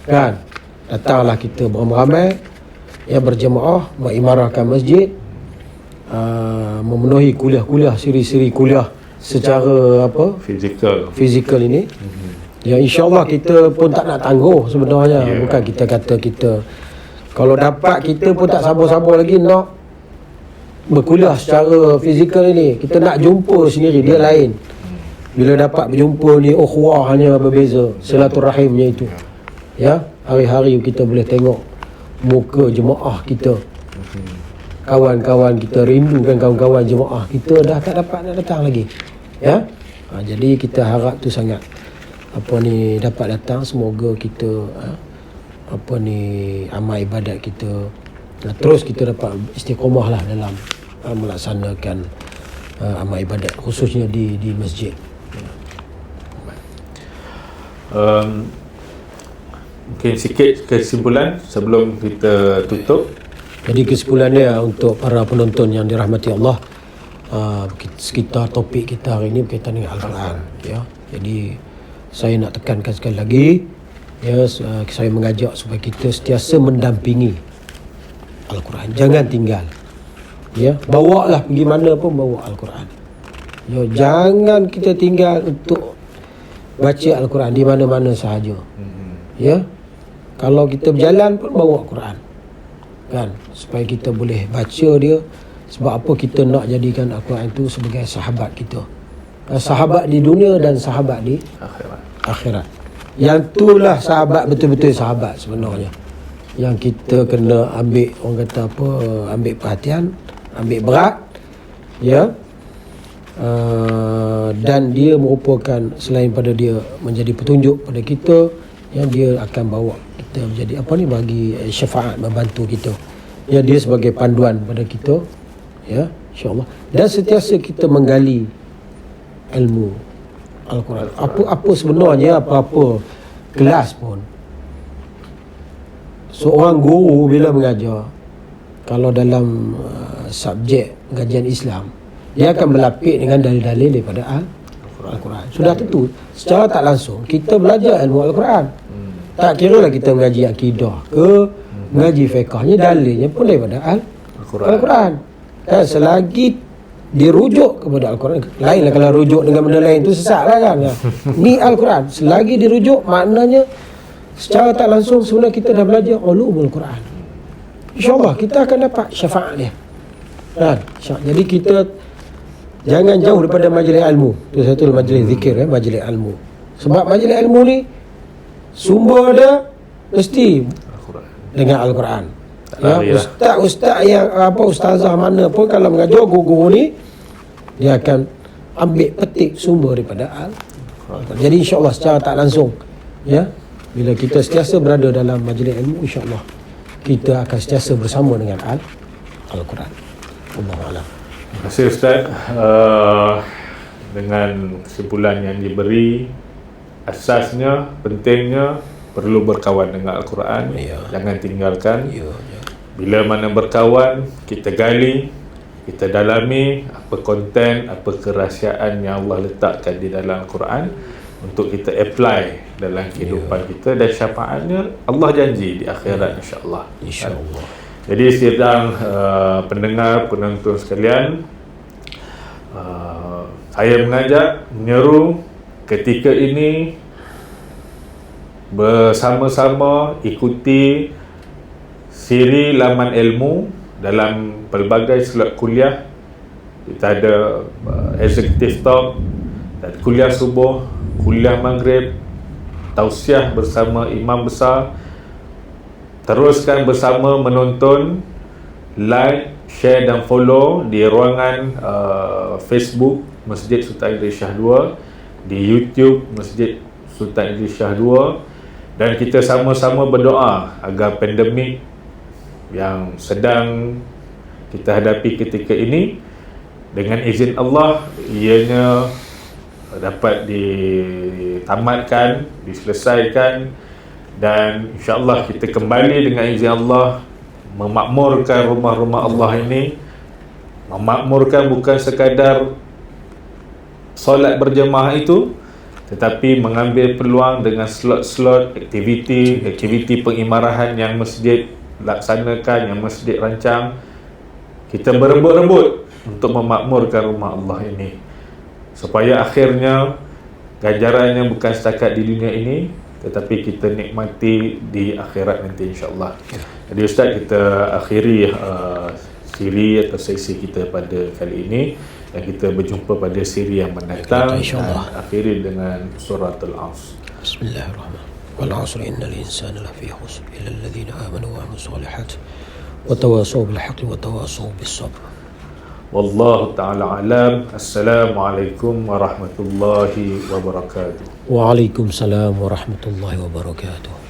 kan, datanglah kita beramai-ramai, ya, berjemaah, mengimarahkan masjid, memenuhi kuliah-kuliah, siri-siri kuliah secara fizikal ini. Ya, insya-Allah kita pun tak nak tangguh sebenarnya. Bukan kita kata kita kalau dapat kita pun tak sabar-sabar lagi nak berkuliah secara fizikal ini. Kita nak jumpa sendiri, dia lain. Bila dapat berjumpa ni, ukhuwahnya berbeza, silaturahimnya itu. Ya, hari-hari kita boleh tengok muka jemaah kita. Kawan-kawan kita, rindukan kawan-kawan jemaah kita, dah tak dapat nak datang lagi. Ya. Jadi kita harap tu sangat dapat datang. Semoga kita amal ibadat kita terus kita dapat istiqamah lah dalam melaksanakan amal ibadat, khususnya di masjid. Mungkin sikit kesimpulan sebelum kita tutup. Jadi kesimpulannya untuk para penonton yang dirahmati Allah, sekitar topik kita hari ini berkaitan dengan Al-Quran. Ya. Jadi saya nak tekankan sekali lagi, ya, saya mengajak supaya kita sentiasa mendampingi Al-Quran. Jangan tinggal. Ya, bawalah pergi mana pun bawa Al-Quran. Ya, jangan kita tinggal untuk baca Al-Quran di mana-mana sahaja. Ya. Kalau kita berjalan pun bawa Quran. Kan, supaya kita boleh baca dia. Sebab apa kita nak jadikan Al-Quran itu sebagai sahabat kita, sahabat di dunia dan sahabat di akhirat. Yang itulah sahabat, betul-betul sahabat sebenarnya, yang kita kena ambil, orang kata ambil perhatian, ambil berat. Ya. Dan dia merupakan, selain pada dia menjadi petunjuk pada kita, yang dia akan bawa kita menjadi bagi syafaat, membantu kita. Ya, dia sebagai panduan pada kita. Ya, insya-Allah. Dan sentiasa kita menggali ilmu Al-Quran. Apa sebenarnya, apa-apa kelas pun, seorang guru bila mengajar, kalau dalam subjek pengajian Islam, dia akan melapik dengan dalil-dalil daripada Al-Quran. Sudah tentu secara tak langsung kita belajar ilmu Al-Quran. Tak kira lah kita mengaji akidah ke mengaji fiqhnya, dalilnya pun daripada Al-Quran. Kan, selagi dirujuk kepada Al-Quran. Lainlah kalau rujuk dengan benda lain tu sesat lah kan. Ni Al-Quran, selagi dirujuk, maknanya secara tak langsung sebenarnya kita dah belajar ulumul Quran. InsyaAllah kita akan dapat syafaat dia. Kan? Jadi kita jangan jauh daripada majlis ilmu. Itu satu majlis zikir, majlis ilmu. Sebab majlis ilmu ni sumber dia mesti dengan Al-Quran. Ya, ustaz yang ustazah mana pun kalau mengajar, guru ni dia akan ambil petik sumber daripada Al-Quran. Jadi insya-Allah secara tak langsung, ya, bila kita sentiasa berada dalam majlis ilmu, insya-Allah kita akan sentiasa bersama dengan Al-Quran. Allahu a'lam. Terima kasih Ustaz. Dengan kesimpulan yang diberi, asasnya, pentingnya perlu berkawan dengan Al-Quran. Jangan tinggalkan. Bila mana berkawan, kita gali, kita dalami apa konten, apa kerahsiaan yang Allah letakkan di dalam Al-Quran untuk kita apply dalam kehidupan kita, dan syafaatnya Allah janji di akhirat, insya-Allah. Insya-Allah. Jadi sidang pendengar, penonton sekalian, saya mengajak, menyeru ketika ini bersama-sama ikuti siri laman ilmu dalam pelbagai slot kuliah. Kita ada executive talk dan kuliah subuh, kuliah maghrib, tausiah bersama imam besar. Teruskan bersama menonton, like, share dan follow di ruangan Facebook Masjid Sultan Idris Shah II, di YouTube Masjid Sultan Idris Shah II, dan kita sama-sama berdoa agar pandemik yang sedang kita hadapi ketika ini, dengan izin Allah, ianya dapat ditamatkan, diselesaikan, dan insya-Allah kita kembali dengan izin Allah memakmurkan rumah-rumah Allah ini. Memakmurkan bukan sekadar solat berjemaah itu, tetapi mengambil peluang dengan slot-slot aktiviti pengimarahan yang masjid laksanakan, yang masjid rancang, kita berebut-rebut untuk memakmurkan rumah Allah ini, supaya akhirnya ganjarannya bukan setakat di dunia ini, tetapi kita nikmati di akhirat nanti insya-Allah. Jadi Ustaz, kita akhiri siri atau sesi kita pada kali ini, dan kita berjumpa pada siri yang mendatang. InsyaAllah. Akhiri dengan suratul Asr. Bismillahirrahmanirrahim. Wal 'asri innal insana lafi khusr illa alladhina amanu wa 'amilus solihat wa tawasaw bil haqqi wa tawasaw bis sabr. Wallahu ta'ala alam. Assalamualaikum warahmatullahi wabarakatuh. Waalaikumsalam warahmatullahi wabarakatuh.